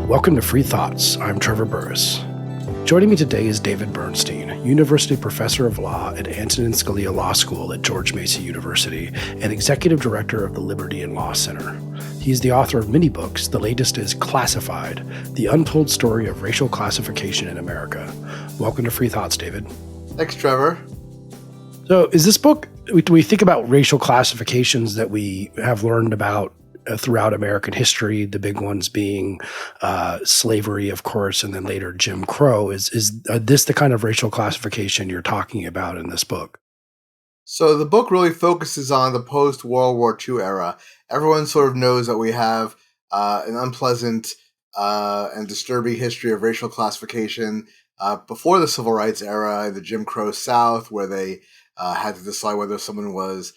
Welcome to Free Thoughts. I'm Trevor Burrus. Joining me today is David Bernstein, University Professor of Law at Antonin Scalia Law School at George Mason University and Executive Director of the Liberty and Law Center. He's the author of many books. The latest is Classified, The Untold Story of Racial Classification in America. Welcome to Free Thoughts, David. Thanks, Trevor. So is this book, do we think about racial classifications that we have learned about throughout American history, the big ones being slavery, of course, and then later Jim Crow. Is this the kind of racial classification you're talking about in this book? So the book really focuses on the post-World War II era. Everyone sort of knows that we have an unpleasant and disturbing history of racial classification before the Civil Rights era in the Jim Crow South, where they had to decide whether someone was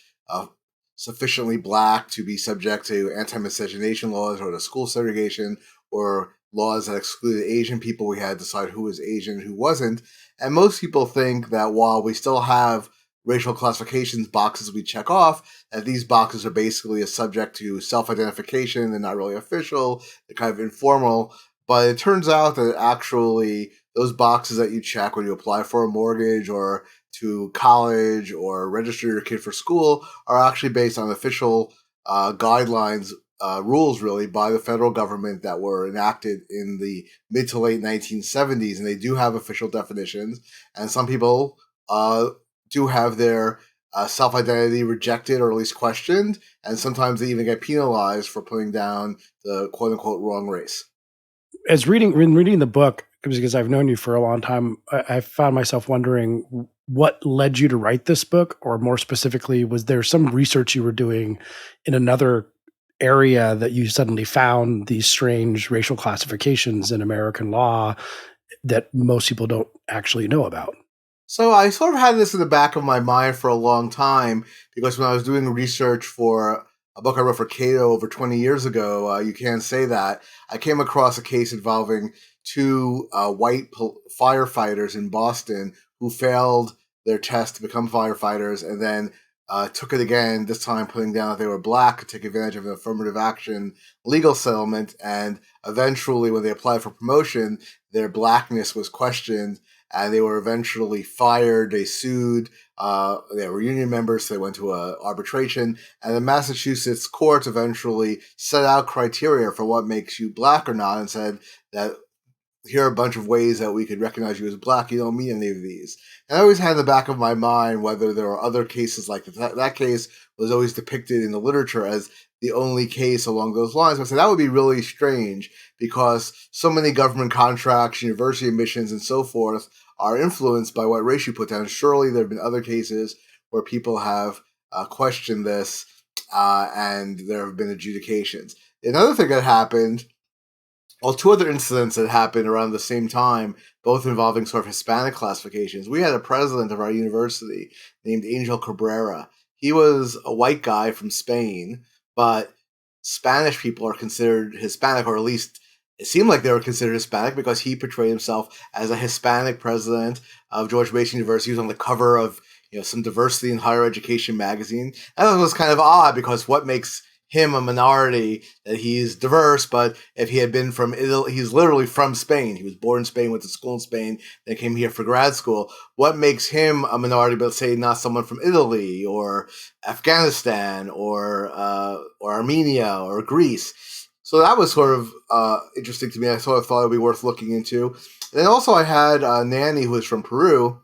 sufficiently black to be subject to anti-miscegenation laws or to school segregation or laws that excluded Asian people. We had to decide who was Asian and who wasn't. And most people think that while we still have racial classifications boxes we check off, that these boxes are basically a subject to self-identification. They're not really official. They're kind of informal. But it turns out that actually those boxes that you check when you apply for a mortgage or to college or register your kid for school are actually based on official guidelines, rules really, by the federal government that were enacted in the mid to late 1970s. And they do have official definitions. And some people do have their self-identity rejected or at least questioned. And sometimes they even get penalized for putting down the quote-unquote wrong race. As reading the book, because I've known you for a long time, I found myself wondering what led you to write this book, or more specifically, was there some research you were doing in another area that you suddenly found these strange racial classifications in American law that most people don't actually know about? So I sort of had this in the back of my mind for a long time, because when I was doing research for a book I wrote for Cato over 20 years ago, You Can't Say That, I came across a case involving two white firefighters in Boston who failed their test to become firefighters and then took it again, this time putting down that they were black to take advantage of an affirmative action legal settlement. And eventually, when they applied for promotion, their blackness was questioned and they were eventually fired. They sued. They were union members, so they went to arbitration. And the Massachusetts courts eventually set out criteria for what makes you black or not and said that here are a bunch of ways that we could recognize you as black. You don't meet any of these. And I always had in the back of my mind whether there are other cases like that. That case was always depicted in the literature as the only case along those lines. I said that would be really strange because so many government contracts, university admissions, and so forth are influenced by what race you put down. Surely there have been other cases where people have questioned this and there have been adjudications. Another thing that happened, well, two other incidents that happened around the same time, both involving sort of Hispanic classifications. We had a president of our university named Angel Cabrera. He was a white guy from Spain, but Spanish people are considered Hispanic, or at least it seemed like they were considered Hispanic because he portrayed himself as a Hispanic president of George Mason University. He was on the cover of some diversity in higher education magazine. And it was kind of odd because what makes him a minority, that he's diverse, but if he had been from Italy, he's literally from Spain. He was born in Spain, went to school in Spain, then came here for grad school. What makes him a minority, but say not someone from Italy or Afghanistan or Armenia or Greece? So that was sort of interesting to me. I sort of thought it would be worth looking into. And then also I had a nanny who was from Peru.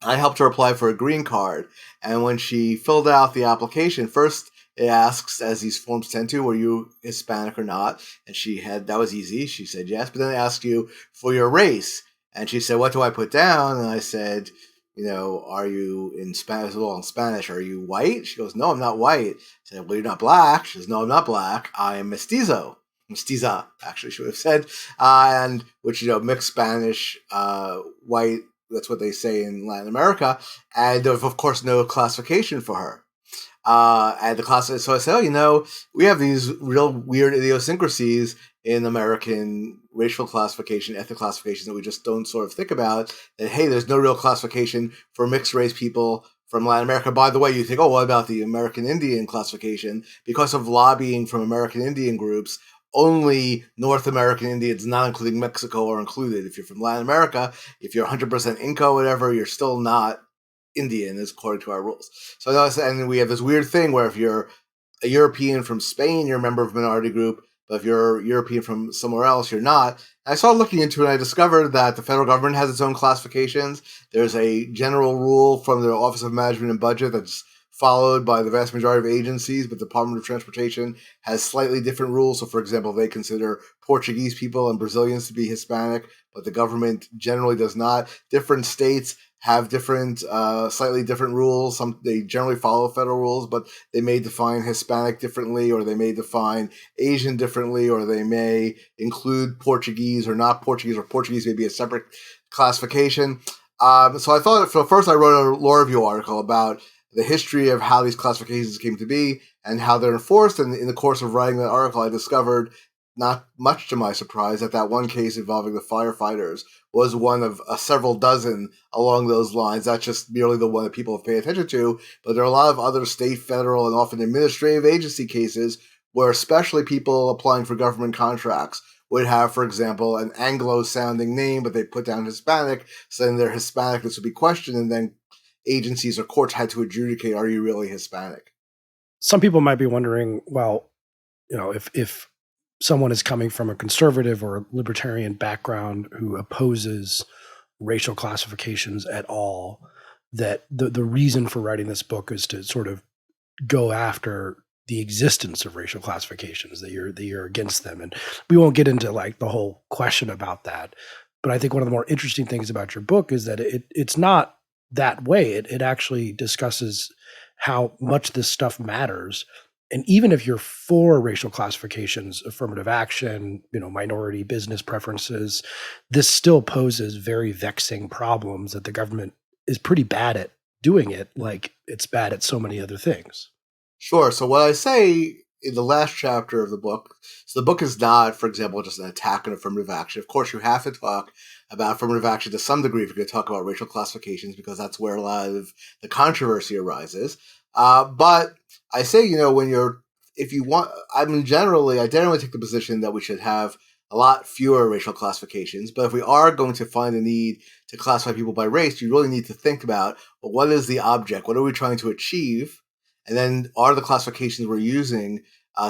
I helped her apply for a green card. And when she filled out the application, first it asks, as these forms tend to, were you Hispanic or not? And that was easy. She said yes. But then it asks you for your race. And she said, what do I put down? And I said, are you in Spanish? Well, in Spanish, are you white? She goes, no, I'm not white. I said, well, you're not black. She goes, no, I'm not black. I am mestizo. Mestiza, actually, she would have said. And which, mixed Spanish, white, that's what they say in Latin America. And there was, of course, no classification for her. And the class, so I said, we have these real weird idiosyncrasies in American racial classification, ethnic classification that we just don't sort of think about. That, hey, there's no real classification for mixed race people from Latin America. By the way, you think, what about the American Indian classification? Because of lobbying from American Indian groups, only North American Indians, not including Mexico, are included. If you're from Latin America, if you're 100% Inca, whatever, you're still not Indian, is according to our rules. So, and we have this weird thing where if you're a European from Spain, you're a member of a minority group, but if you're European from somewhere else, you're not. And I started looking into it, and I discovered that the federal government has its own classifications. There's a general rule from the Office of Management and Budget that's followed by the vast majority of agencies, but the Department of Transportation has slightly different rules. So, for example, they consider Portuguese people and Brazilians to be Hispanic, but the government generally does not. Different states have different, slightly different rules. They generally follow federal rules, but they may define Hispanic differently, or they may define Asian differently, or they may include Portuguese or not Portuguese, or Portuguese may be a separate classification. So I thought, so first I wrote a law review article about the history of how these classifications came to be and how they're enforced. And in the course of writing that article, I discovered, not much to my surprise, that one case involving the firefighters was one of several dozen along those lines. That's just merely the one that people have paid attention to, but there are a lot of other state, federal, and often administrative agency cases where especially people applying for government contracts would have, for example, an Anglo-sounding name, but they put down Hispanic, so then their Hispanicness would be questioned, and then agencies or courts had to adjudicate, are you really Hispanic? Some people might be wondering, well, if someone is coming from a conservative or a libertarian background who opposes racial classifications at all, that the reason for writing this book is to sort of go after the existence of racial classifications, that you're against them. And we won't get into like the whole question about that. But I think one of the more interesting things about your book is that it's not that way. It actually discusses how much this stuff matters. And even if you're for racial classifications, affirmative action, minority business preferences, this still poses very vexing problems that the government is pretty bad at doing it, like it's bad at so many other things. Sure. So what I say in the last chapter of the book, so the book is not, for example, just an attack on affirmative action. Of course, you have to talk about affirmative action to some degree if you're going to talk about racial classifications, because that's where a lot of the controversy arises. But I say, if you want, I generally take the position that we should have a lot fewer racial classifications. But if we are going to find a need to classify people by race, you really need to think about, well, what is the object? What are we trying to achieve? And then are the classifications we're using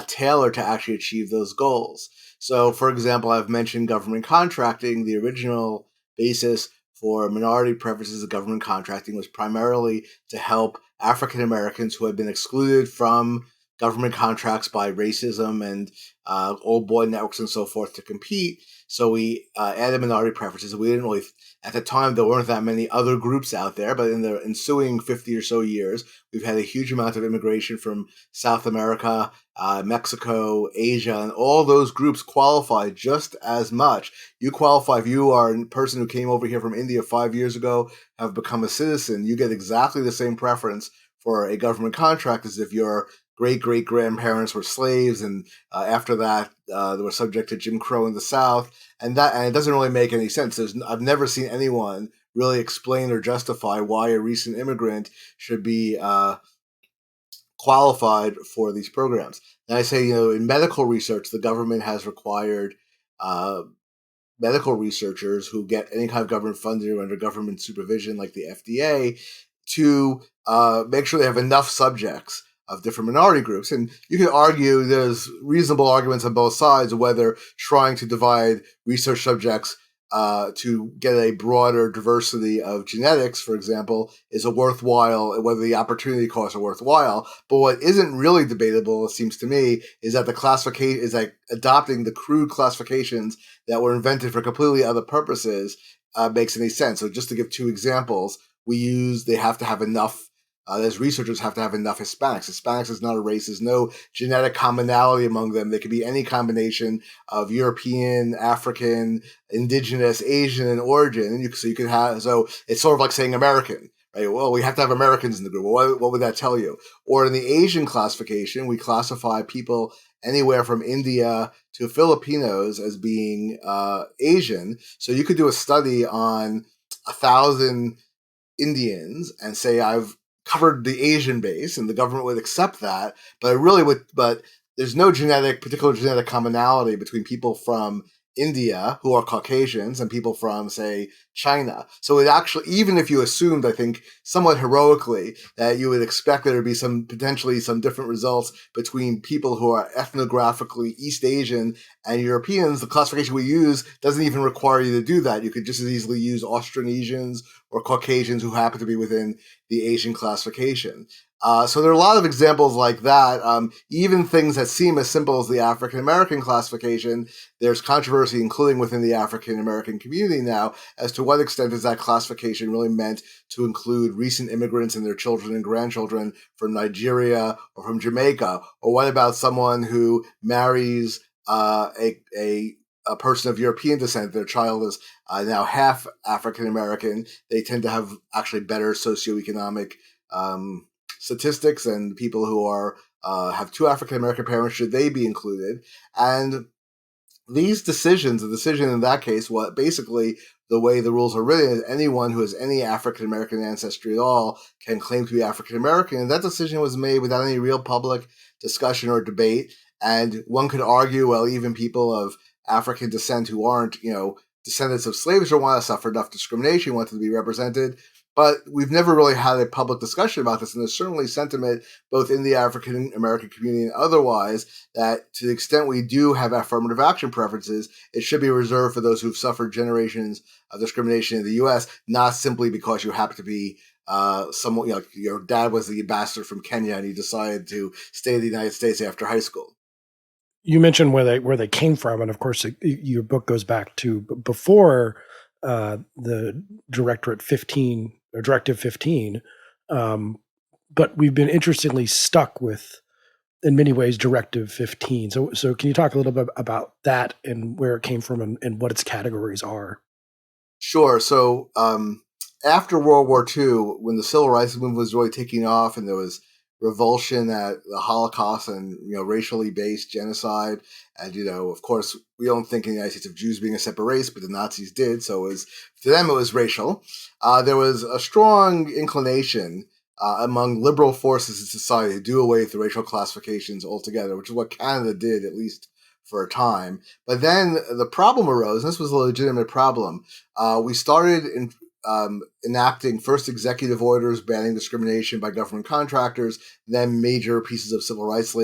tailored to actually achieve those goals? So, for example, I've mentioned government contracting. The original basis for minority preferences of government contracting was primarily to help African Americans who had been excluded from government contracts by racism and old boy networks and so forth to compete. So we added minority preferences. We didn't really, at the time, there weren't that many other groups out there, but in the ensuing 50 or so years, we've had a huge amount of immigration from South America, Mexico, Asia, and all those groups qualify just as much. You qualify if you are a person who came over here from India 5 years ago, have become a citizen, you get exactly the same preference for a government contract as if your great grandparents were slaves, and after that they were subject to Jim Crow in the South, and it doesn't really make any sense. I've never seen anyone really explain or justify why a recent immigrant should be qualified for these programs. And I say, in medical research, the government has required uh, medical researchers who get any kind of government funding or under government supervision, like the FDA, to make sure they have enough subjects of different minority groups. And you can argue there's reasonable arguments on both sides of whether trying to divide research subjects to get a broader diversity of genetics, for example, is a worthwhile, whether the opportunity costs are worthwhile. But what isn't really debatable, it seems to me, is that the classification is like adopting the crude classifications that were invented for completely other purposes makes any sense. So just to give two examples, they have to have enough. As researchers have to have enough Hispanics. Hispanics is not a race. There's no genetic commonality among them. They could be any combination of European, African, indigenous, Asian in origin. And so it's sort of like saying American, right? Well, we have to have Americans in the group. Well, what would that tell you? Or in the Asian classification, we classify people anywhere from India to Filipinos as being Asian. So you could do a study on 1,000 Indians and say, I've covered the Asian base, and the government would accept that. But there's no particular genetic commonality between people from India who are Caucasians and people from, say, China. So it actually, even if you assumed, I think, somewhat heroically, that you would expect there to be potentially some different results between people who are ethnographically East Asian and Europeans, the classification we use doesn't even require you to do that. You could just as easily use Austronesians or Caucasians who happen to be within the Asian classification. So there are a lot of examples like that. Even things that seem as simple as the African American classification, there's controversy, including within the African American community now, as to what extent is that classification really meant to include recent immigrants and their children and grandchildren from Nigeria or from Jamaica, or what about someone who marries a person of European descent, their child is now half African American. They tend to have actually better socioeconomic statistics, and people who are have two African American parents, should they be included? And these decisions, the decision in that case, what basically the way the rules are written is anyone who has any African American ancestry at all can claim to be African American. And that decision was made without any real public discussion or debate. And one could argue, well, even people of African descent who aren't, descendants of slaves or want to suffer enough discrimination, want to be represented. But we've never really had a public discussion about this, and there's certainly sentiment both in the African American community and otherwise that to the extent we do have affirmative action preferences, it should be reserved for those who've suffered generations of discrimination in the U.S., not simply because you happen to be someone, your dad was the ambassador from Kenya and you decided to stay in the United States after high school. You mentioned where they came from, and of course, your book goes back to before the Directorate 15 or Directive 15. But we've been interestingly stuck with, in many ways, Directive 15. So can you talk a little bit about that and where it came from and what its categories are? Sure. So after World War II, when the civil rights movement was really taking off, and there was revulsion at the Holocaust and racially based genocide, and of course we don't think in the United States of Jews being a separate race, but the Nazis did. So to them it was racial. There was a strong inclination among liberal forces in society to do away with the racial classifications altogether, which is what Canada did, at least for a time. But then the problem arose, and this was a legitimate problem. We started enacting first executive orders banning discrimination by government contractors, then major pieces of civil rights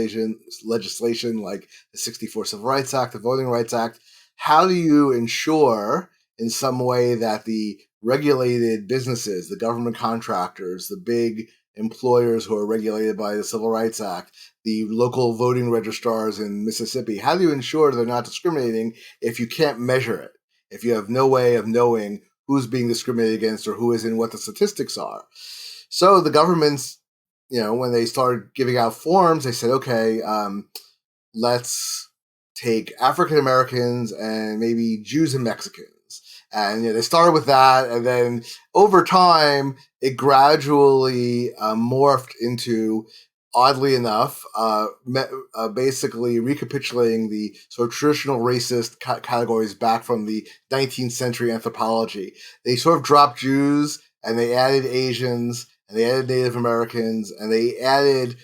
legislation like the 64 Civil Rights Act, the Voting Rights Act. How do you ensure in some way that the regulated businesses, the government contractors, the big employers who are regulated by the Civil Rights Act, the local voting registrars in Mississippi, how do you ensure they're not discriminating if you can't measure it? If you have no way of knowing who's being discriminated against or who isn't, what the statistics are. So the governments, when they started giving out forms, they said, okay, let's take African Americans and maybe Jews and Mexicans. And they started with that, and then over time, it gradually morphed into, oddly enough, basically recapitulating the sort of traditional racist categories back from the 19th century anthropology. They sort of dropped Jews, and they added Asians, and they added Native Americans, and they added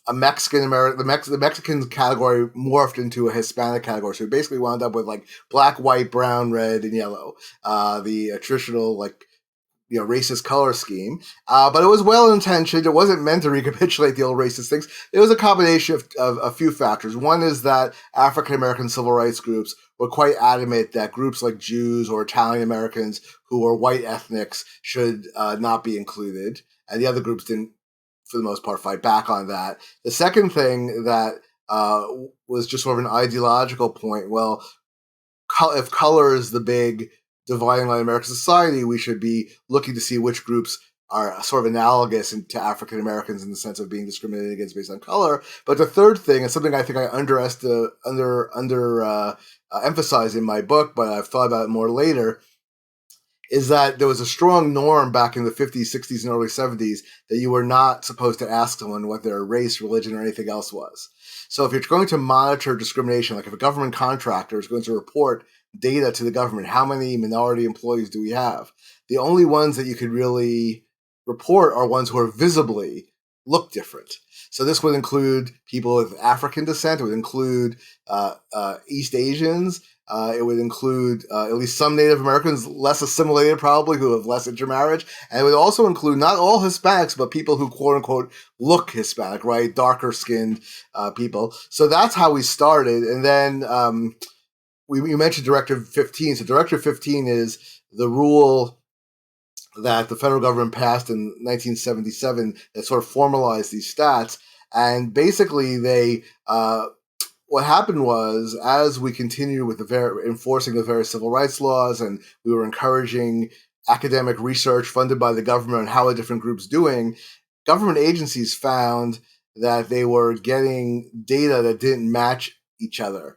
a Mexican American. The Mexican category morphed into a Hispanic category, so we basically wound up with like black, white, brown, red, and yellow. The traditional racist color scheme, but it was well intentioned. It wasn't meant to recapitulate the old racist things. It was a combination of a few factors. One is that African American civil rights groups were quite adamant that groups like Jews or Italian Americans who were white ethnics should not be included, and the other groups didn't, for the most part, fight back on that. The second thing that was just sort of an ideological point. Well, if color is the big dividing line in American society, we should be looking to see which groups are sort of analogous to African Americans in the sense of being discriminated against based on color. But the third thing, and something I think I emphasize in my book, but I've thought about it more later, is that there was a strong norm back in the 50s, 60s, and early 70s that you were not supposed to ask someone what their race, religion, or anything else was. So if you're going to monitor discrimination, like if a government contractor is going to report data to the government, how many minority employees do we have? The only ones that you could really report are ones who are visibly look different. So this would include people with African descent. It would include East Asians. It would include at least some Native Americans, less assimilated probably, who have less intermarriage. And it would also include not all Hispanics, but people who quote unquote look Hispanic, right? Darker skinned people. So that's how we started. And then you mentioned Directive 15. So Directive 15 is the rule that the federal government passed in 1977 that sort of formalized these stats. And basically, what happened was, as we continued with the enforcing of various civil rights laws, and we were encouraging academic research funded by the government on how a different group's doing, government agencies found that they were getting data that didn't match each other.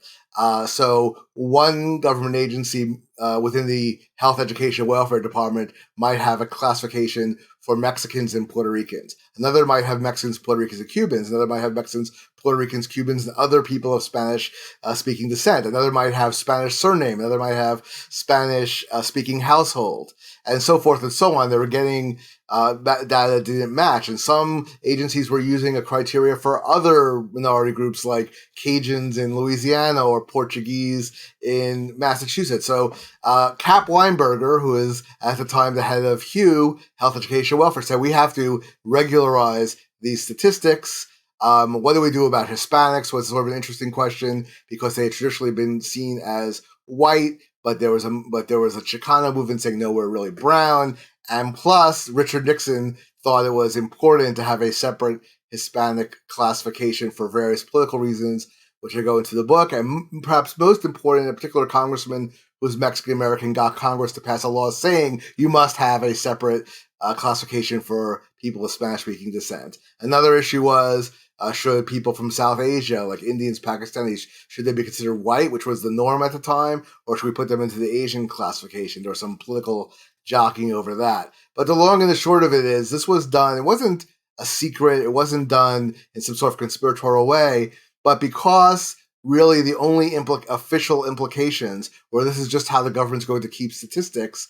So one government agency within the Health, Education, Welfare Department might have a classification for Mexicans and Puerto Ricans. Another might have Mexicans, Puerto Ricans, and Cubans. Another might have Mexicans, Puerto Ricans, Cubans, and other people of Spanish speaking descent. Another might have Spanish surname. Another might have Spanish speaking household, and so forth and so on. They were getting data that didn't match. And some agencies were using a criteria for other minority groups like Cajuns in Louisiana or Portuguese in Massachusetts. So Cap Weinberger, who is at the time the head of HUE, Health, Education, Welfare, said we have to regularize these statistics. What do we do about Hispanics was sort of an interesting question because they had traditionally been seen as white, but there was a Chicano movement saying no, we're really brown. And plus, Richard Nixon thought it was important to have a separate Hispanic classification for various political reasons, which I go into the book. And perhaps most important, a particular congressman who was Mexican American got Congress to pass a law saying you must have a separate classification for people of Spanish-speaking descent. Another issue was should people from South Asia, like Indians, Pakistanis, should they be considered white, which was the norm at the time, or should we put them into the Asian classification? There was some political jockeying over that. But the long and the short of it is, this was done. It wasn't a secret. It wasn't done in some sort of conspiratorial way. But because really the only official implications, or this is just how the government's going to keep statistics,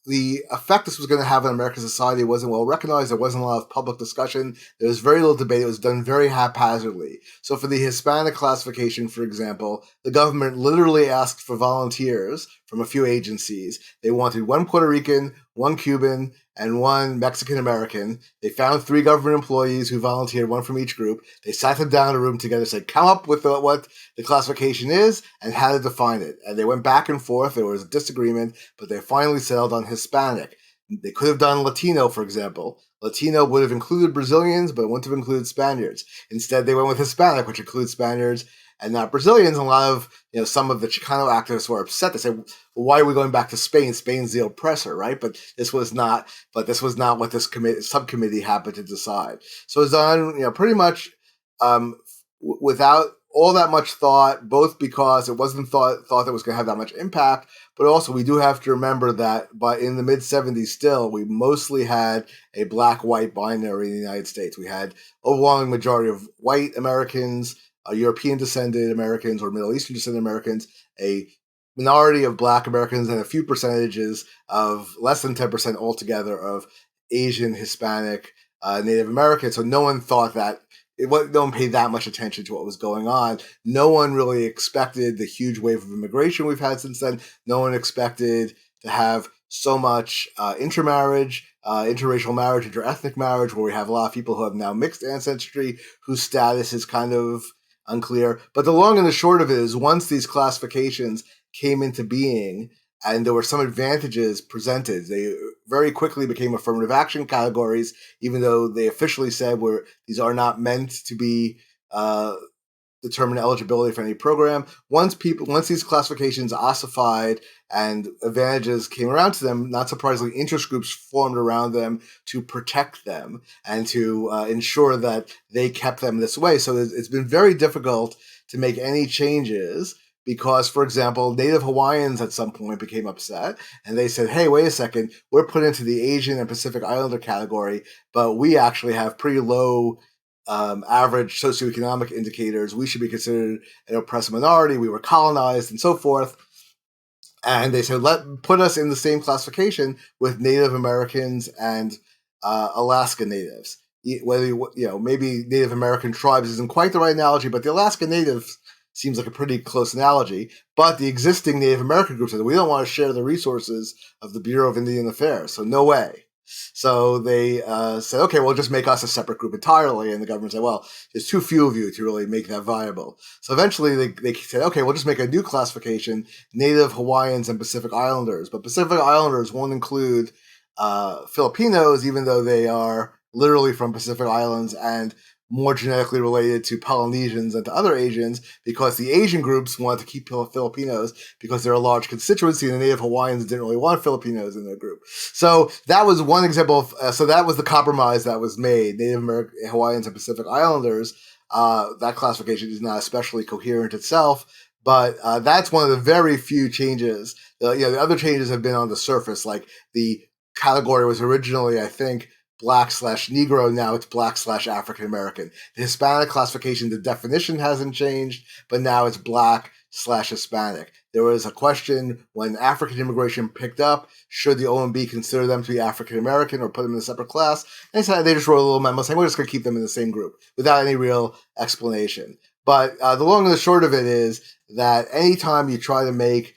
the effect this was going to have on American society wasn't well recognized. There wasn't a lot of public discussion. There was very little debate. It was done very haphazardly. So for the Hispanic classification, for example, the government literally asked for volunteers from a few agencies. They wanted one Puerto Rican, one Cuban, and one Mexican American. They found 3 government employees who volunteered, one from each group. They sat them down in a room together, said, come up with what the classification is and how to define it. And they went back and forth. There was a disagreement, but they finally settled on Hispanic. They could have done Latino, for example. Latino would have included Brazilians, but it wouldn't have included Spaniards. Instead, they went with Hispanic, which includes Spaniards and not Brazilians. A lot of, some of the Chicano activists were upset. They said, well, why are we going back to Spain? Spain's the oppressor, right? But this was not what this subcommittee happened to decide. So it was done, pretty much without all that much thought, both because it wasn't thought that it was going to have that much impact, but also we do have to remember that in the mid-'70s still, we mostly had a black-white binary in the United States. We had overwhelming majority of white Americans, European-descended Americans or Middle Eastern-descended Americans, a minority of black Americans, and a few percentages of less than 10% altogether of Asian, Hispanic, Native Americans. So no one thought that no one paid that much attention to what was going on. No one really expected the huge wave of immigration we've had since then. No one expected to have so much intermarriage, interracial marriage, interethnic marriage, where we have a lot of people who have now mixed ancestry, whose status is kind of unclear. But the long and the short of it is, once these classifications came into being and there were some advantages presented, they very quickly became affirmative action categories, even though they officially said these are not meant to be determine eligibility for any program. Once these classifications ossified and advantages came around to them, not surprisingly, interest groups formed around them to protect them and to ensure that they kept them this way. So it's been very difficult to make any changes because, for example, Native Hawaiians at some point became upset and they said, hey, wait a second, we're put into the Asian and Pacific Islander category, but we actually have pretty low average socioeconomic indicators. We should be considered an oppressed minority. We were colonized and so forth. And they said, put us in the same classification with Native Americans and Alaska Natives. Whether maybe Native American tribes isn't quite the right analogy, but the Alaska Natives seems like a pretty close analogy. But the existing Native American groups said, we don't want to share the resources of the Bureau of Indian Affairs, so no way. So they said, okay, well, just make us a separate group entirely. And the government said, well, there's too few of you to really make that viable. So eventually they said, okay, we'll just make a new classification, Native Hawaiians and Pacific Islanders. But Pacific Islanders won't include Filipinos, even though they are literally from Pacific Islands and more genetically related to Polynesians and to other Asians, because the Asian groups wanted to keep Filipinos because they're a large constituency, and the Native Hawaiians didn't really want Filipinos in their group. So that was one example of, so that was the compromise that was made. Native American, Hawaiians and Pacific Islanders, that classification is not especially coherent itself, but that's one of the very few changes. The other changes have been on the surface, like the category was originally, I think, Black/Negro, now it's Black/African American. The Hispanic classification, the definition hasn't changed, but now it's Black/Hispanic. There was a question when African immigration picked up, should the OMB consider them to be African American or put them in a separate class? And they just wrote a little memo saying, we're just going to keep them in the same group without any real explanation. But the long and the short of it is that anytime you try to make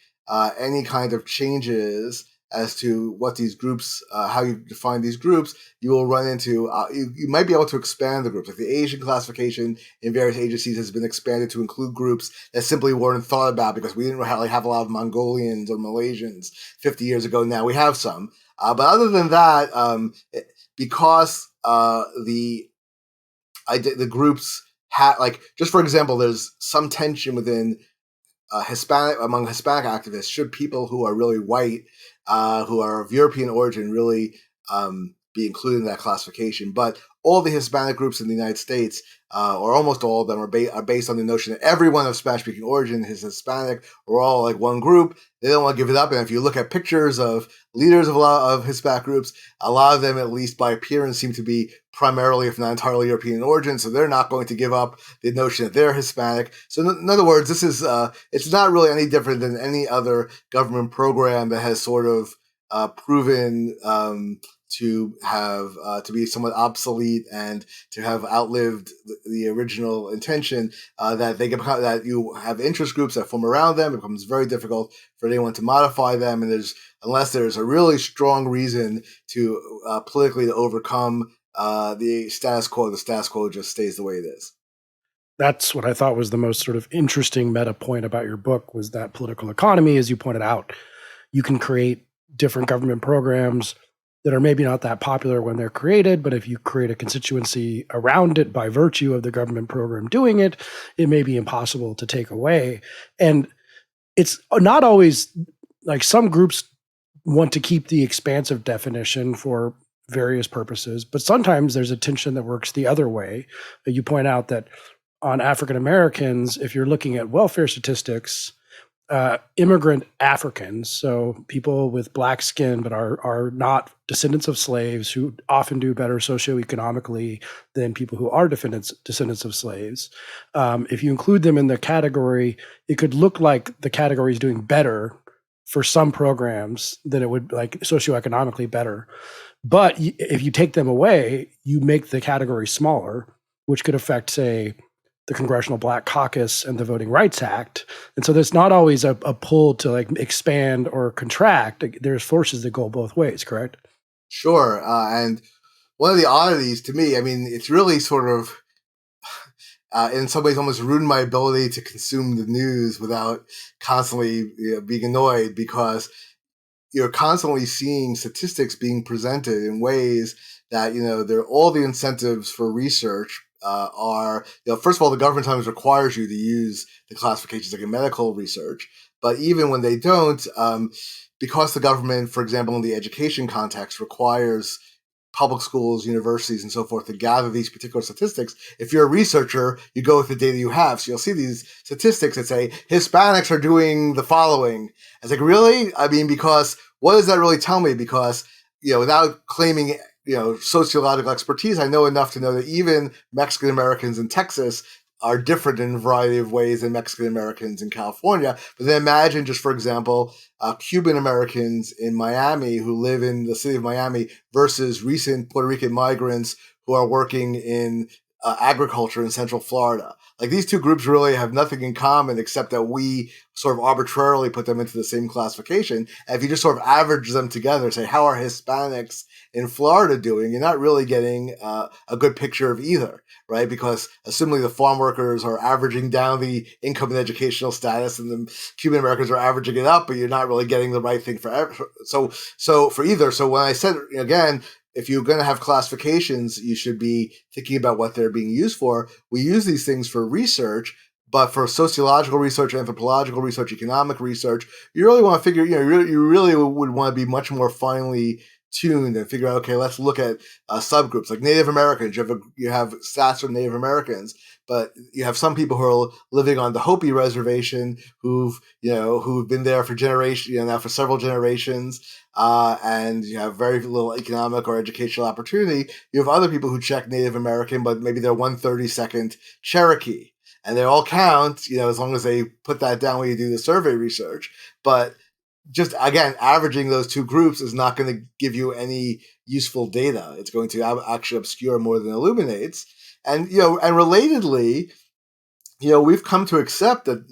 any kind of changes as to what these groups, how you define these groups, you will run into, you might be able to expand the groups. Like the Asian classification in various agencies has been expanded to include groups that simply weren't thought about because we didn't really have a lot of Mongolians or Malaysians 50 years ago. Now we have some. But other than that, because the groups have, like, just for example, there's some tension within among Hispanic activists, should people who are really white, who are of European origin, really be included in that classification. But all the Hispanic groups in the United States, or almost all of them, are based on the notion that everyone of Spanish-speaking origin is Hispanic. We're all like one group. They don't want to give it up. And if you look at pictures of leaders of a lot of Hispanic groups, a lot of them, at least by appearance, seem to be primarily, if not entirely, European origin. So they're not going to give up the notion that they're Hispanic. So in other words, this is it's not really any different than any other government program that has sort of proven to have to be somewhat obsolete and to have outlived the original intention. That you have interest groups that form around them. It becomes very difficult for anyone to modify them, and unless there's a really strong reason to politically to overcome the status quo just stays the way it is. That's what I thought was the most sort of interesting meta point about your book, was that political economy, as you pointed out. You can create different government programs that are maybe not that popular when they're created, but if you create a constituency around it by virtue of the government program doing it, it may be impossible to take away. And it's not always, like, some groups want to keep the expansive definition for various purposes, but sometimes there's a tension that works the other way. You point out that on African Americans, if you're looking at welfare statistics, immigrant Africans, so people with black skin but are not descendants of slaves, who often do better socioeconomically than people who are descendants of slaves. If you include them in the category, it could look like the category is doing better for some programs than it would, like, socioeconomically better. But if you take them away, you make the category smaller, which could affect, say, the Congressional Black Caucus and the Voting Rights Act. And so there's not always a pull to, like, expand or contract. There's forces that go both ways, correct? Sure. And one of the oddities to me, I mean, it's really sort of, in some ways, almost ruined my ability to consume the news without constantly being annoyed, because you're constantly seeing statistics being presented in ways that, they're all the incentives for research are, first of all, the government sometimes requires you to use the classifications like in medical research. But even when they don't, because the government, for example, in the education context, requires public schools, universities, and so forth to gather these particular statistics, if you're a researcher, you go with the data you have. So you'll see these statistics that say Hispanics are doing the following. It's like, really? I mean, because what does that really tell me? Because, without claiming sociological expertise, I know enough to know that even Mexican Americans in Texas are different in a variety of ways than Mexican Americans in California. But then imagine, just for example, Cuban Americans in Miami who live in the city of Miami versus recent Puerto Rican migrants who are working in agriculture in Central Florida. Like, these two groups really have nothing in common except that we sort of arbitrarily put them into the same classification. And if you just sort of average them together, say, how are Hispanics in Florida doing? You're not really getting a good picture of either, right? Because assuming the farm workers are averaging down the income and educational status, and the Cuban Americans are averaging it up, but you're not really getting the right thing for so for either. So when I said, again, if you're going to have classifications, you should be thinking about what they're being used for. We use these things for research, but for sociological research, anthropological research, economic research, you really want to figure, you really would want to be much more finely tuned and figure out, okay, let's look at subgroups like Native Americans. You have stats from Native Americans, but you have some people who are living on the Hopi reservation who've been there for generations, now for several generations, and you have very little economic or educational opportunity. You have other people who check Native American, but maybe they're 1/32nd Cherokee, and they all count, as long as they put that down when you do the survey research. But just, again, averaging those two groups is not going to give you any useful data. It's going to actually obscure more than illuminates. And relatedly, we've come to accept that,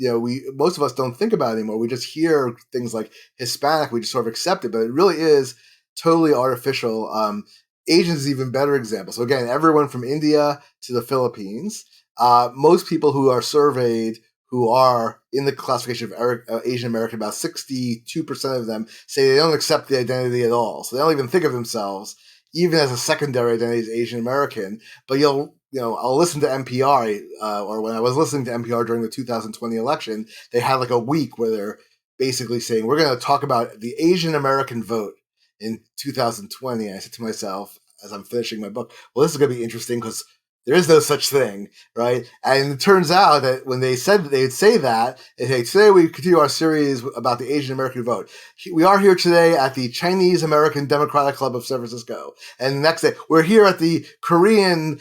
most of us don't think about it anymore. We just hear things like Hispanic, we just sort of accept it, but it really is totally artificial. Asians is an even better example. So again, everyone from India to the Philippines, most people who are surveyed who are in the classification of Asian American, about 62% of them say they don't accept the identity at all. So they don't even think of themselves, even as a secondary identity, as Asian American. But I'll listen to NPR, or when I was listening to NPR during the 2020 election, they had like a week where they're basically saying, we're going to talk about the Asian American vote in 2020. And I said to myself, as I'm finishing my book, well, this is going to be interesting because there is no such thing, right? And it turns out that when they said that they'd say that, they say, today we continue our series about the Asian American vote. We are here today at the Chinese American Democratic Club of San Francisco. And the next day, we're here at the Korean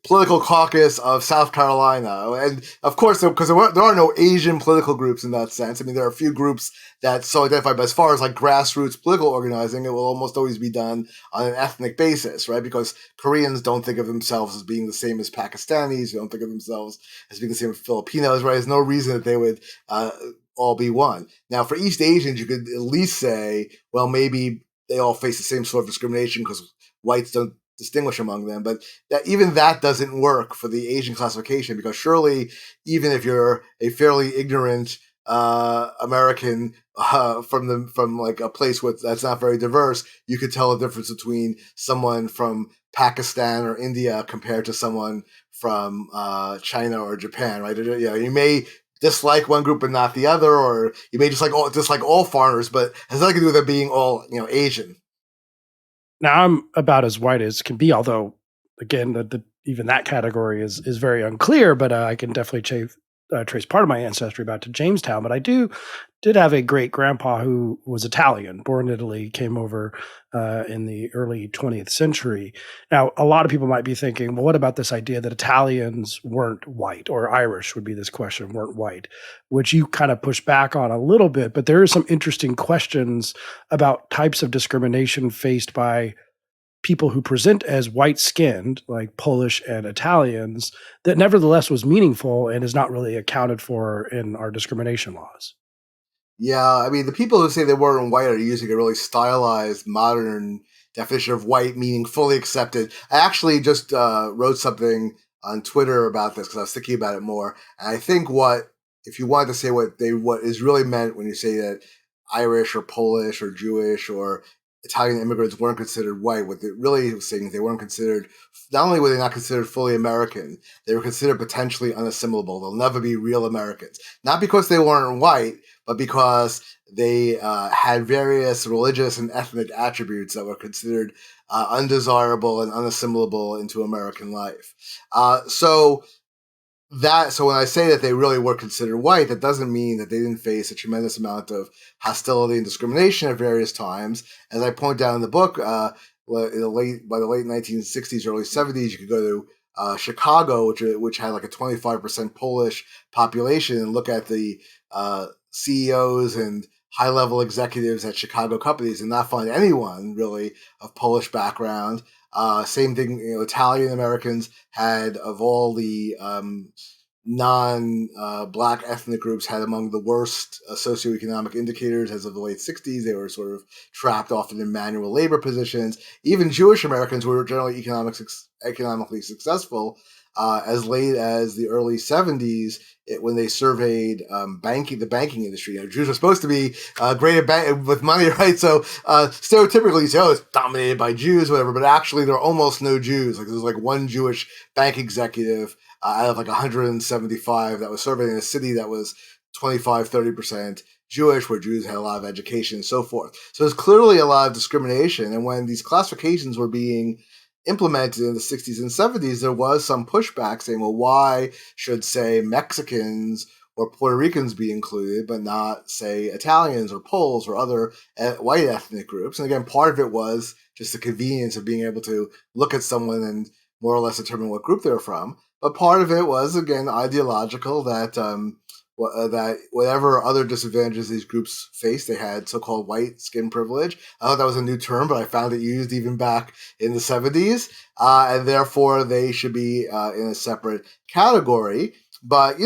political caucus of South Carolina. And of course, because there are no Asian political groups in that sense. I mean, there are a few groups that so identify, but as far as like grassroots political organizing, it will almost always be done on an ethnic basis, right? Because Koreans don't think of themselves as being the same as Pakistanis, don't think of themselves as being the same as Filipinos, right? There's no reason that they would all be one. Now, for East Asians, you could at least say, well, maybe they all face the same sort of discrimination because whites don't distinguish among them, but even that doesn't work for the Asian classification, because surely even if you're a fairly ignorant American from like a place that's not very diverse, you could tell a difference between someone from Pakistan or India compared to someone from China or Japan, right? You may dislike one group but not the other, or you may dislike all foreigners, but it has nothing to do with it being all Asian. Now I'm about as white as can be, although again, even that category is very unclear. But I can definitely trace part of my ancestry back to Jamestown. But I did have a great grandpa who was Italian, born in Italy, came over in the early 20th century. Now, a lot of people might be thinking, well, what about this idea that Italians weren't white, or Irish would be this question, weren't white, which you kind of push back on a little bit. But there are some interesting questions about types of discrimination faced by people who present as white skinned, like Polish and Italians, that nevertheless was meaningful and is not really accounted for in our discrimination laws. Yeah, I mean, the people who say they weren't white are using a really stylized modern definition of white, meaning fully accepted. I actually just wrote something on Twitter about this because I was thinking about it more. And I think if you wanted to say what is really meant when you say that Irish or Polish or Jewish or Italian immigrants weren't considered white, what they really was saying is they weren't considered, not only were they not considered fully American, they were considered potentially unassimilable. They'll never be real Americans. Not because they weren't white, but because they had various religious and ethnic attributes that were considered undesirable and unassimilable into American life. So when I say that they really were considered white, that doesn't mean that they didn't face a tremendous amount of hostility and discrimination at various times. As I point out in the book, by the late 1960s, early 70s, you could go to Chicago, which had like a 25% Polish population, and look at the CEOs and high level executives at Chicago companies and not find anyone really of Polish background. Same thing, Italian Americans had, of all the non-black ethnic groups, had among the worst socioeconomic indicators as of the late 60s. They were sort of trapped often in manual labor positions. Even Jewish Americans were generally economically successful as late as the early 70s, when they surveyed the banking industry. Jews are supposed to be great with money, right? So stereotypically you say, oh, it's dominated by Jews, whatever, but actually there are almost no Jews. Like there's like one Jewish bank executive out of like 175 that was surveyed in a city that was 25-30% Jewish, where Jews had a lot of education and so forth. So there's clearly a lot of discrimination. And when these classifications were being implemented in the 60s and 70s, there was some pushback saying, well, why should, say, Mexicans or Puerto Ricans be included, but not, say, Italians or Poles or other white ethnic groups? And again, part of it was just the convenience of being able to look at someone and more or less determine what group they're from. But part of it was, again, ideological, that that whatever other disadvantages these groups faced, they had so-called white skin privilege. I thought that was a new term, but I found it used even back in the 70s, and therefore they should be in a separate category. But,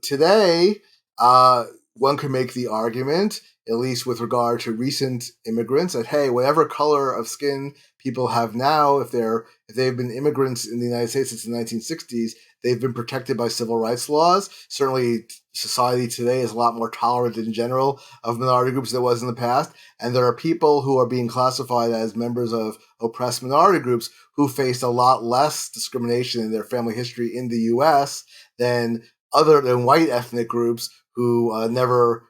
today, one could make the argument, at least with regard to recent immigrants, that, hey, whatever color of skin people have now, if they've been immigrants in the United States since the 1960s, they've been protected by civil rights laws. Certainly, society today is a lot more tolerant in general of minority groups than it was in the past. And there are people who are being classified as members of oppressed minority groups who faced a lot less discrimination in their family history in the U.S. than white ethnic groups who never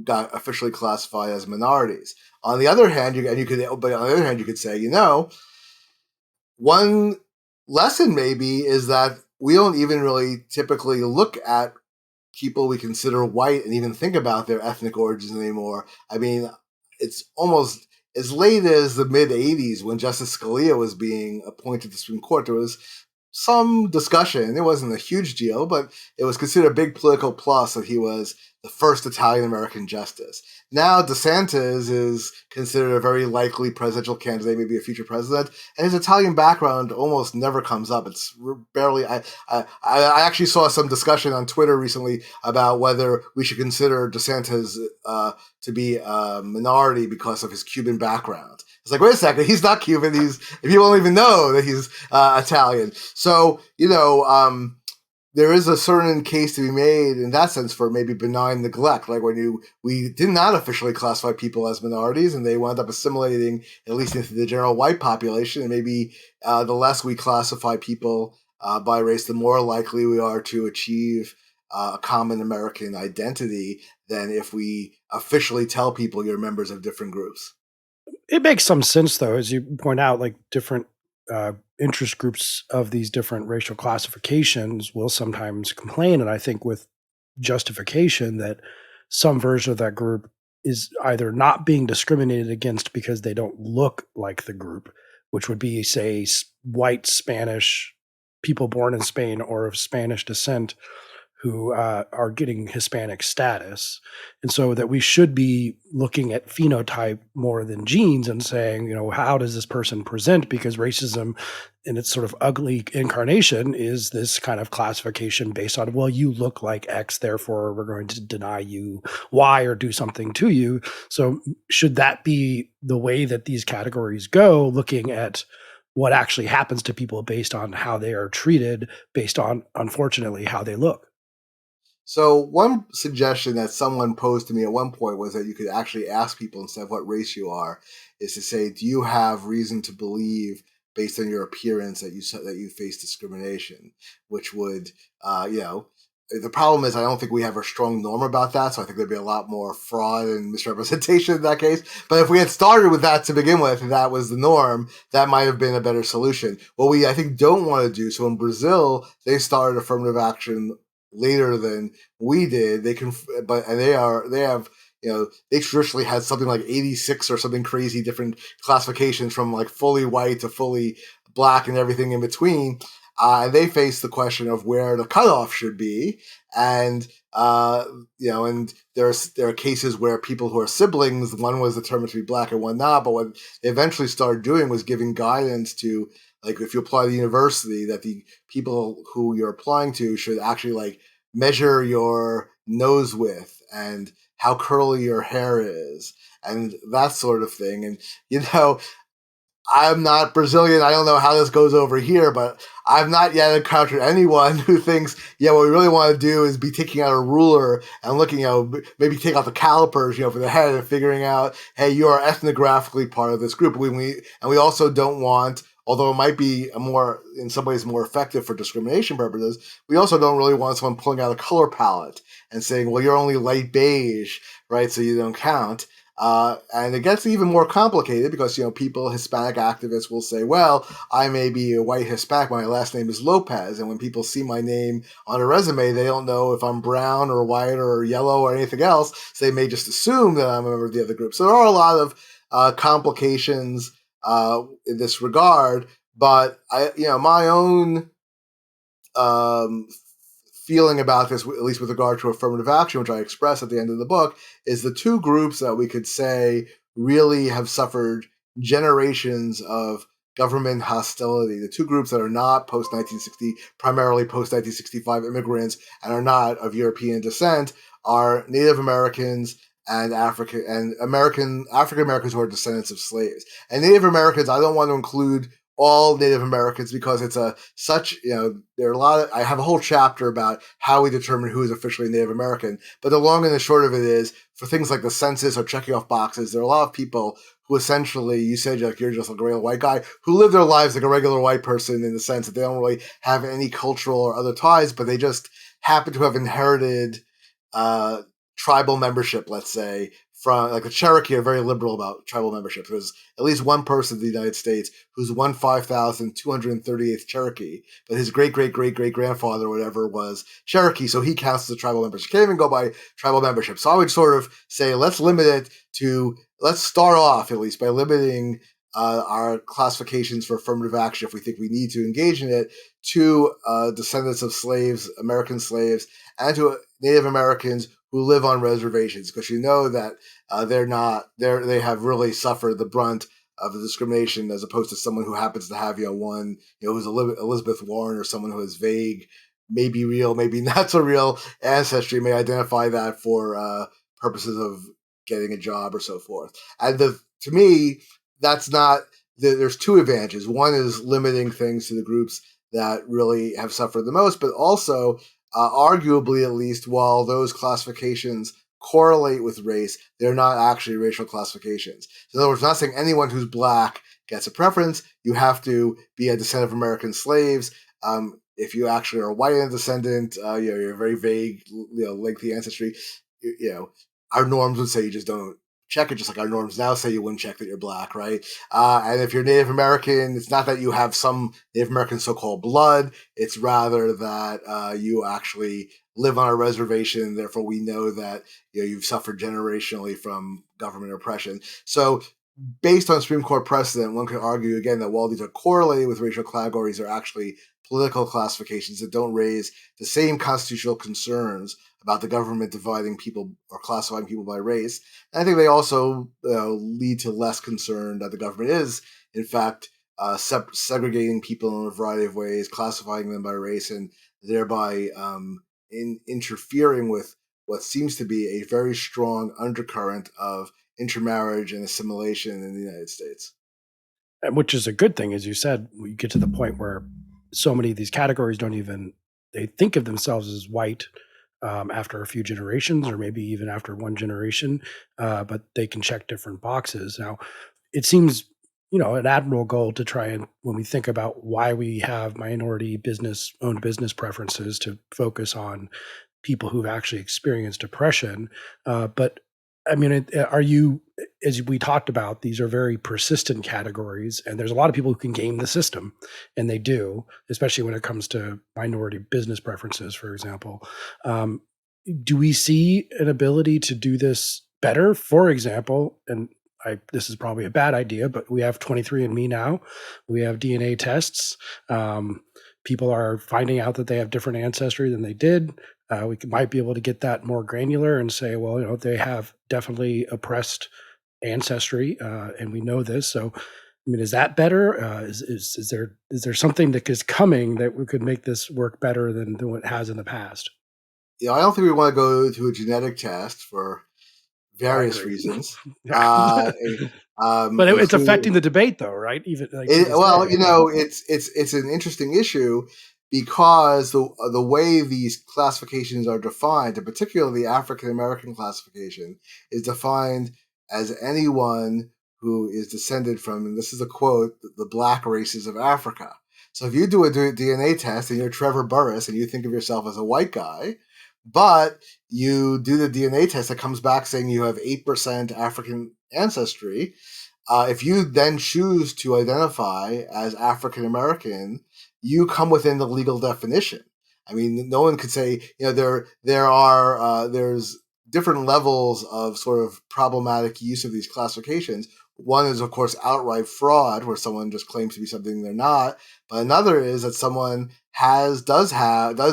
got officially classified as minorities. On the other hand, you could say, one lesson maybe is that we don't even really typically look at people we consider white and even think about their ethnic origins anymore. I mean, it's almost as late as the mid 80s when Justice Scalia was being appointed to the Supreme Court. There was some discussion. It wasn't a huge deal, but it was considered a big political plus that he was the first Italian-American justice. Now DeSantis is considered a very likely presidential candidate, maybe a future president, and his Italian background almost never comes up. It's barely. I actually saw some discussion on Twitter recently about whether we should consider DeSantis to be a minority because of his Cuban background. It's like, wait a second, he's not Cuban. People don't even know that he's Italian. So, there is a certain case to be made in that sense for maybe benign neglect, like when we did not officially classify people as minorities and they wound up assimilating at least into the general white population, and maybe the less we classify people by race, the more likely we are to achieve a common American identity than if we officially tell people you're members of different groups. It makes some sense, though, as you point out, like different interest groups of these different racial classifications will sometimes complain, and I think with justification, that some version of that group is either not being discriminated against because they don't look like the group, which would be, say, white Spanish people born in Spain or of Spanish descent who are getting Hispanic status. And so that we should be looking at phenotype more than genes and saying, how does this person present? Because racism in its sort of ugly incarnation is this kind of classification based on, well, you look like X, therefore we're going to deny you Y or do something to you. So should that be the way that these categories go, looking at what actually happens to people based on how they are treated, based on, unfortunately, how they look? So one suggestion that someone posed to me at one point was that you could actually ask people, instead of what race you are, is to say, do you have reason to believe, based on your appearance, that you face discrimination? Which would, the problem is I don't think we have a strong norm about that, so I think there'd be a lot more fraud and misrepresentation in that case. But if we had started with that to begin with, and that was the norm, that might have been a better solution. What we, I think, don't want to do, so in Brazil, they started affirmative action later than we did. They traditionally had something like 86 or something crazy different classifications, from like fully white to fully black, and everything in between. And they face the question of where the cutoff should be, and and there are cases where people who are siblings, one was determined to be black and one not, but what they eventually started doing was giving guidance to, like, if you apply to the university, that the people who you're applying to should actually like measure your nose width and how curly your hair is and that sort of thing. And I'm not Brazilian. I don't know how this goes over here, but I've not yet encountered anyone who thinks, yeah, what we really want to do is be taking out a ruler and looking, maybe take out the calipers, for the head and figuring out, hey, you are ethnographically part of this group. And we also don't want, although it might be in some ways more effective for discrimination purposes, we also don't really want someone pulling out a color palette and saying, well, you're only light beige, right? So you don't count. And it gets even more complicated because, Hispanic activists will say, well, I may be a white Hispanic, but my last name is Lopez. And when people see my name on a resume, they don't know if I'm brown or white or yellow or anything else. So they may just assume that I'm a member of the other group. So there are a lot of complications in this regard. But my own um, feeling about this, at least with regard to affirmative action, which I express at the end of the book, is the two groups that we could say really have suffered generations of government hostility. The two groups that are not post 1960, primarily post 1965 immigrants, and are not of European descent, are Native Americans and African Americans who are descendants of slaves. And Native Americans, I don't want to include all Native Americans because it's there are a lot of, I have a whole chapter about how we determine who is officially Native American. But the long and the short of it is, for things like the census or checking off boxes, there are a lot of people who essentially, you said like you're just like a regular white guy, who live their lives like a regular white person in the sense that they don't really have any cultural or other ties, but they just happen to have inherited tribal membership, let's say, from like the Cherokee are very liberal about tribal membership. There's at least one person in the United States who's 5,238th Cherokee, but his great great great great grandfather or whatever was Cherokee, so he counts as a tribal membership. Can't even go by tribal membership. So I would sort of say let's start off at least by limiting our classifications for affirmative action, if we think we need to engage in it, to descendants of slaves, American slaves, and to Native Americans who live on reservations, because that they have really suffered the brunt of the discrimination, as opposed to someone who happens to have who's Elizabeth Warren, or someone who has vague, maybe real, maybe not so real ancestry, may identify that for purposes of getting a job or so forth. And to me, that's not. There's two advantages. One is limiting things to the groups that really have suffered the most, but also, arguably at least, while those classifications correlate with race, they're not actually racial classifications. So in other words, not saying anyone who's black gets a preference. You have to be a descendant of American slaves. If you actually are a white descendant, you're very vague, lengthy ancestry. Our norms would say you just don't check it, just like our norms now say you wouldn't check that you're black, right? And if you're Native American, it's not that you have some Native American so-called blood. It's rather that you actually live on a reservation. Therefore, we know that you've suffered generationally from government oppression. So, based on Supreme Court precedent, one could argue again that while these are correlated with racial categories, they're actually political classifications that don't raise the same constitutional concerns about the government dividing people or classifying people by race. And I think they also lead to less concern that the government is, in fact, segregating people in a variety of ways, classifying them by race, and thereby interfering with what seems to be a very strong undercurrent of intermarriage and assimilation in the United States. Which is a good thing, as you said. We get to the point where so many of these categories they think of themselves as white after a few generations, or maybe even after one generation, but they can check different boxes. Now, it seems, an admirable goal to try and, when we think about why we have minority owned business preferences, to focus on people who've actually experienced oppression. But I mean, as we talked about, these are very persistent categories, and there's a lot of people who can game the system, and they do, especially when it comes to minority business preferences, for example. Do we see an ability to do this better? For example, and this is probably a bad idea, but we have 23andMe now. We have DNA tests. People are finding out that they have different ancestry than they did. Might be able to get that more granular and say, well, they have definitely oppressed ancestry, and we know this. So, I mean, is that better? Is there something that is coming that we could make this work better than what it has in the past? I don't think we want to go to a genetic test for I various agree. reasons, Yeah. But it's affecting including the debate, though, right? Even like to this well, day. it's an interesting issue because the way these classifications are defined, and particularly the African American classification, is defined as anyone who is descended from, and this is a quote, the black races of Africa. So if you do a DNA test and you're Trevor Burrus and you think of yourself as a white guy, but you do the DNA test that comes back saying you have 8% African ancestry, if you then choose to identify as African American, you come within the legal definition. I mean, no one could say, there's different levels of sort of problematic use of these classifications. One is, of course, outright fraud, where someone just claims to be something they're not. But another is that someone does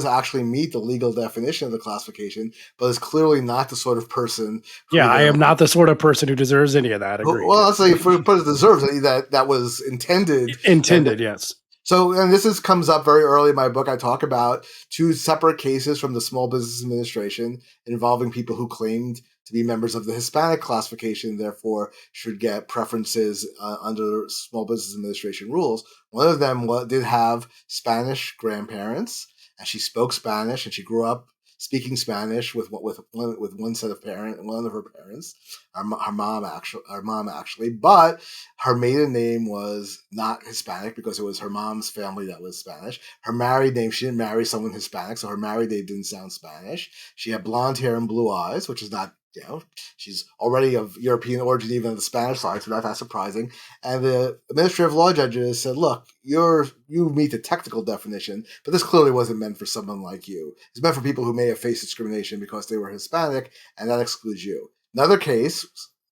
actually meet the legal definition of the classification, but is clearly not the sort of person Yeah, who I the am not the sort of person who deserves any of that. Agreed. well, Yeah. I'll say for put it deserves that was intended. Intended, yes. So, and comes up very early in my book. I talk about two separate cases from the Small Business Administration involving people who claimed to be members of the Hispanic classification, therefore should get preferences under Small Business Administration rules. One of them did have Spanish grandparents, and she spoke Spanish, and she grew up speaking Spanish with one set of one of her parents, her mom actually, but her maiden name was not Hispanic because it was her mom's family that was Spanish. Her married name, she didn't marry someone Hispanic, so her married name didn't sound Spanish. She had blonde hair and blue eyes, which is not, she's already of European origin, even on the Spanish side, so that's surprising. And the administrative law judges said, look, you meet the technical definition, but this clearly wasn't meant for someone like you. It's meant for people who may have faced discrimination because they were Hispanic, and that excludes you. Another case,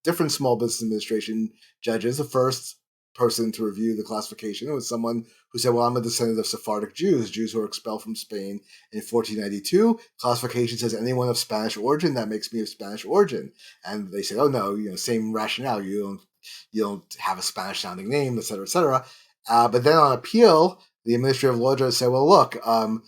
different Small Business Administration judges, the first person to review the classification was someone who said, well, I'm a descendant of Sephardic Jews who were expelled from Spain in 1492. Classification says anyone of Spanish origin, that makes me of Spanish origin. And they said, oh no, same rationale. You don't have a Spanish sounding name, et cetera, et cetera. But then on appeal, the administrative law judge said, well, look, I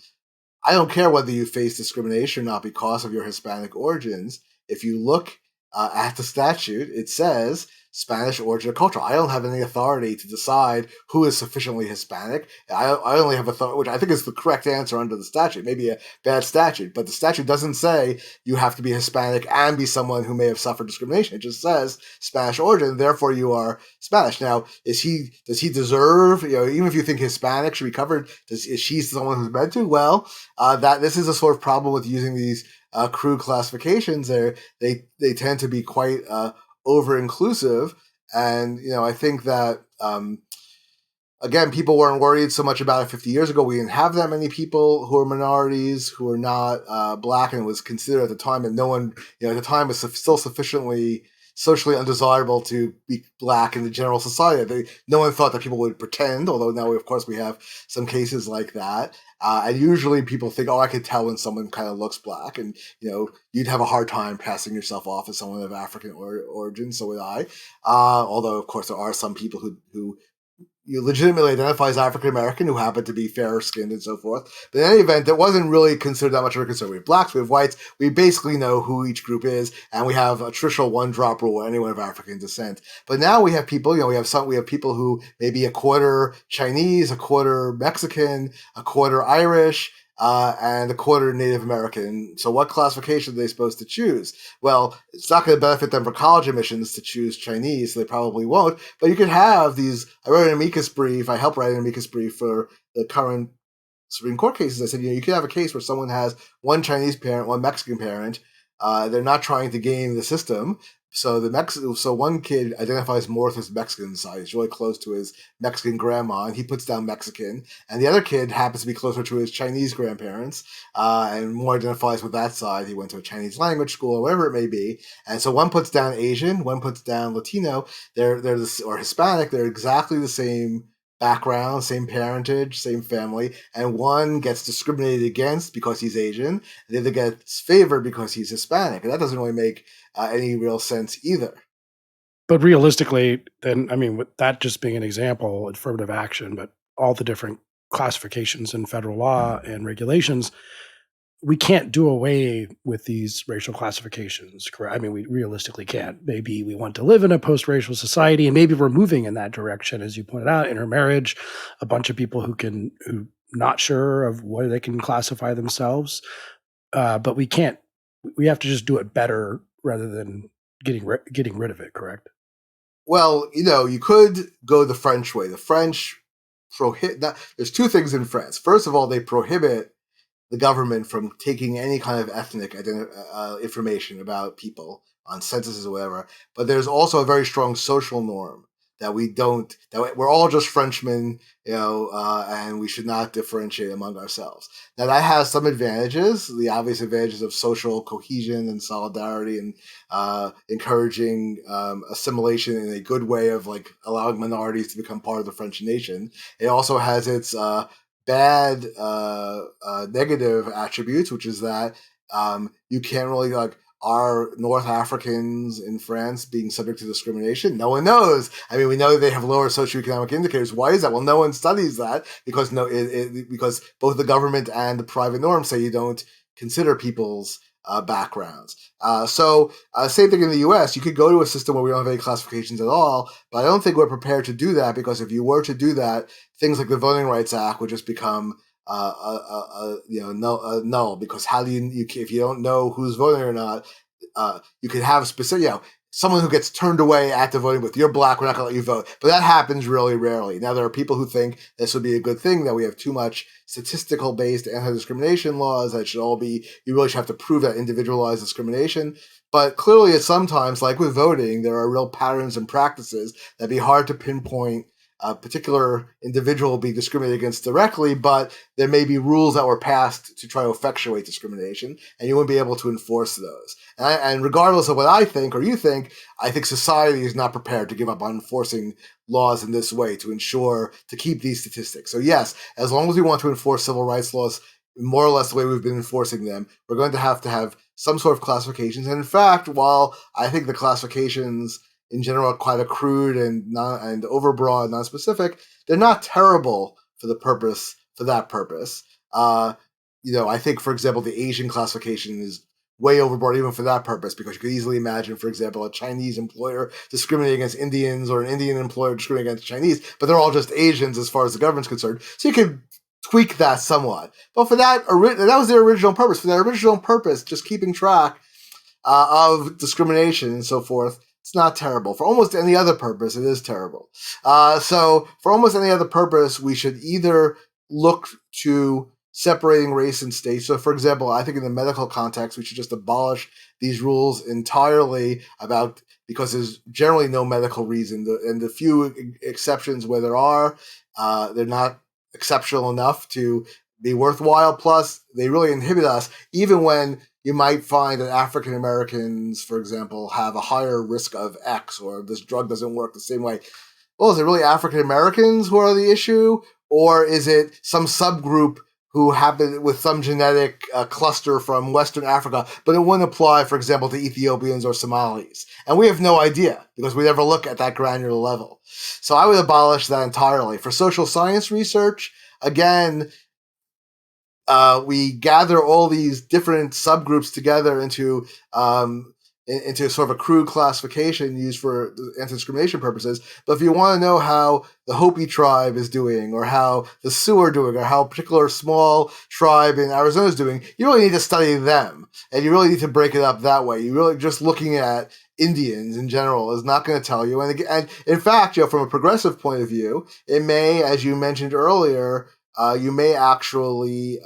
don't care whether you face discrimination or not because of your Hispanic origins. If you look at the statute, it says Spanish origin or culture. I don't have any authority to decide who is sufficiently Hispanic. I only have authority, which I think is the correct answer under the statute. Maybe a bad statute, but the statute doesn't say you have to be Hispanic and be someone who may have suffered discrimination. It just says Spanish origin, therefore you are Spanish. Now, does he deserve? Even if you think Hispanic should be covered, is she someone who's meant to? Well, that this is a sort of problem with using these crude classifications. They tend to be quite over inclusive, and I think that again, people weren't worried so much about it 50 years ago. We didn't have that many people who are minorities who are not black, and it was considered at the time, and no one at the time was still sufficiently socially undesirable to be black in the general society. No one thought that people would pretend, although now, of course, we have some cases like that. And usually people think, oh, I could tell when someone kind of looks black. And, you'd have a hard time passing yourself off as someone of African origin. So would I. Although, of course, there are some people who you legitimately identify as African American who happen to be fairer skinned and so forth. But in any event, it wasn't really considered that much of a concern. We have blacks, we have whites. We basically know who each group is, and we have a traditional one drop rule, anyone of African descent. But now we have people, we have people who may be a quarter Chinese, a quarter Mexican, a quarter Irish, and a quarter Native American. So what classification are they supposed to choose? Well, it's not going to benefit them for college admissions to choose Chinese, so they probably won't. But you could have these. I wrote an amicus brief. I helped write an amicus brief for the current Supreme Court cases. I said, you could have a case where someone has one Chinese parent, one Mexican parent, They're not trying to game the system. So so one kid identifies more with his Mexican side. He's really close to his Mexican grandma, and he puts down Mexican. And the other kid happens to be closer to his Chinese grandparents, and more identifies with that side. He went to a Chinese language school, or whatever it may be. And so one puts down Asian, one puts down Latino. Or Hispanic. They're exactly the same background, same parentage, same family, and one gets discriminated against because he's Asian, and the other gets favored because he's Hispanic. And that doesn't really make any real sense either. But realistically, then, I mean, with that just being an example, affirmative action, but all the different classifications in federal law and regulations, we can't do away with these racial classifications, correct? I mean, we realistically can't. Maybe we want to live in a post-racial society, and maybe we're moving in that direction, as you pointed out, intermarriage, a bunch of people who not sure of where they can classify themselves, but we can't. We have to just do it better rather than getting rid of it, correct? Well, you could go the French way. The French prohibit. There's two things in France. First of all, they prohibit the government from taking any kind of ethnic information about people on censuses or whatever. But there's also a very strong social norm that we're all just Frenchmen, and we should not differentiate among ourselves. Now that has some advantages, the obvious advantages of social cohesion and solidarity, and encouraging assimilation in a good way of like allowing minorities to become part of the French nation. It also has its bad negative attributes, which is that you can't really like, are North Africans in France being subject to discrimination? No one knows. I mean, we know they have lower socioeconomic indicators. Why is that? Well, no one studies that because because both the government and the private norms say you don't consider people's backgrounds. Same thing in the U.S. You could go to a system where we don't have any classifications at all, but I don't think we're prepared to do that, because if you were to do that, things like the Voting Rights Act would just become null, because how do you if you don't know who's voting or not, you could have specific, someone who gets turned away at the voting booth. You're black, we're not going to let you vote. But that happens really rarely. Now, there are people who think this would be a good thing, that we have too much statistical based anti-discrimination laws, that should all be, you really should have to prove that individualized discrimination. But clearly, it's sometimes, like with voting, there are real patterns and practices that'd be hard to pinpoint a particular individual will be discriminated against directly, but there may be rules that were passed to try to effectuate discrimination, and you wouldn't be able to enforce those. And regardless of what I think or you think, I think society is not prepared to give up on enforcing laws in this way to keep these statistics. So yes, as long as we want to enforce civil rights laws more or less the way we've been enforcing them, we're going to have some sort of classifications. And in fact, while I think the classifications in general quite a crude and overbroad, non-specific, they're not terrible for that purpose. I think, for example, the Asian classification is way overboard even for that purpose, because you could easily imagine, for example, a Chinese employer discriminating against Indians, or an Indian employer discriminating against Chinese, but they're all just Asians as far as the government's concerned. So you could tweak that somewhat. But for that was their original purpose. For that original purpose, just keeping track of discrimination and so forth, it's not terrible. For almost any other purpose, it is terrible. So for almost any other purpose, we should either look to separating race and state. So, for example, I think in the medical context, we should just abolish these rules entirely because there's generally no medical reason. And the few exceptions where there are, they're not exceptional enough to be worthwhile. Plus, they really inhibit us, even when you might find that African Americans, for example, have a higher risk of X, or this drug doesn't work the same way. Well, is it really African Americans who are the issue? Or is it some subgroup who happen with some genetic cluster from Western Africa, but it wouldn't apply, for example, to Ethiopians or Somalis? And we have no idea, because we never look at that granular level. So I would abolish that entirely. For social science research, again, we gather all these different subgroups together into sort of a crude classification used for anti-discrimination purposes. But if you want to know how the Hopi tribe is doing, or how the Sioux are doing, or how a particular small tribe in Arizona is doing, you really need to study them. And you really need to break it up that way. You really, just looking at Indians in general is not going to tell you. And in fact, from a progressive point of view, it may, as you mentioned earlier, you may actually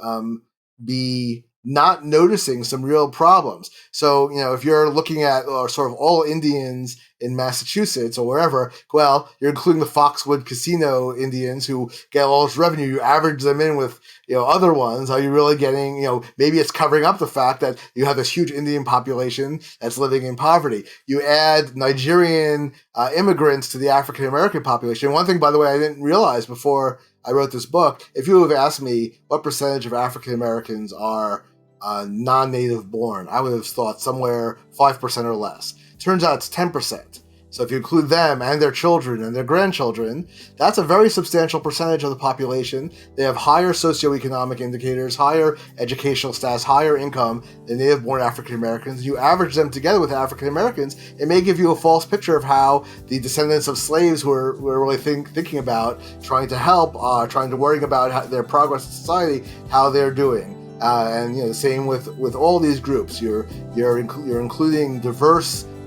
be not noticing some real problems. So, if you're looking at sort of all Indians in Massachusetts or wherever, well, you're including the Foxwood Casino Indians who get all this revenue. You average them in with, other ones. Are you really getting, maybe it's covering up the fact that you have this huge Indian population that's living in poverty. You add Nigerian immigrants to the African American population. One thing, by the way, I didn't realize before I wrote this book, if you have asked me what percentage of African Americans are non-native born, I would have thought somewhere 5% or less. Turns out it's 10%. So if you include them and their children and their grandchildren, that's a very substantial percentage of the population. They have higher socioeconomic indicators, higher educational status, higher income than native-born African Americans. You average them together with African Americans, it may give you a false picture of how the descendants of slaves who are really thinking about trying to help, trying to worry about their progress in society, how they're doing. And the same with all these groups. You're including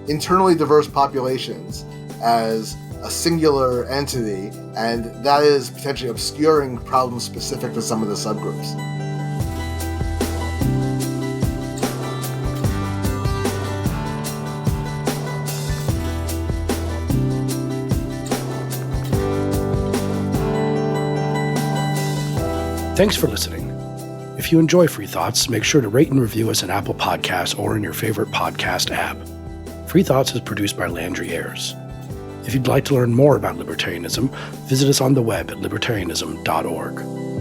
internally diverse populations as a singular entity, and that is potentially obscuring problems specific to some of the subgroups. Thanks for listening. If you enjoy Free Thoughts, make sure to rate and review us in Apple Podcasts or in your favorite podcast app. Free Thoughts is produced by Landry Ayers. If you'd like to learn more about libertarianism, visit us on the web at libertarianism.org.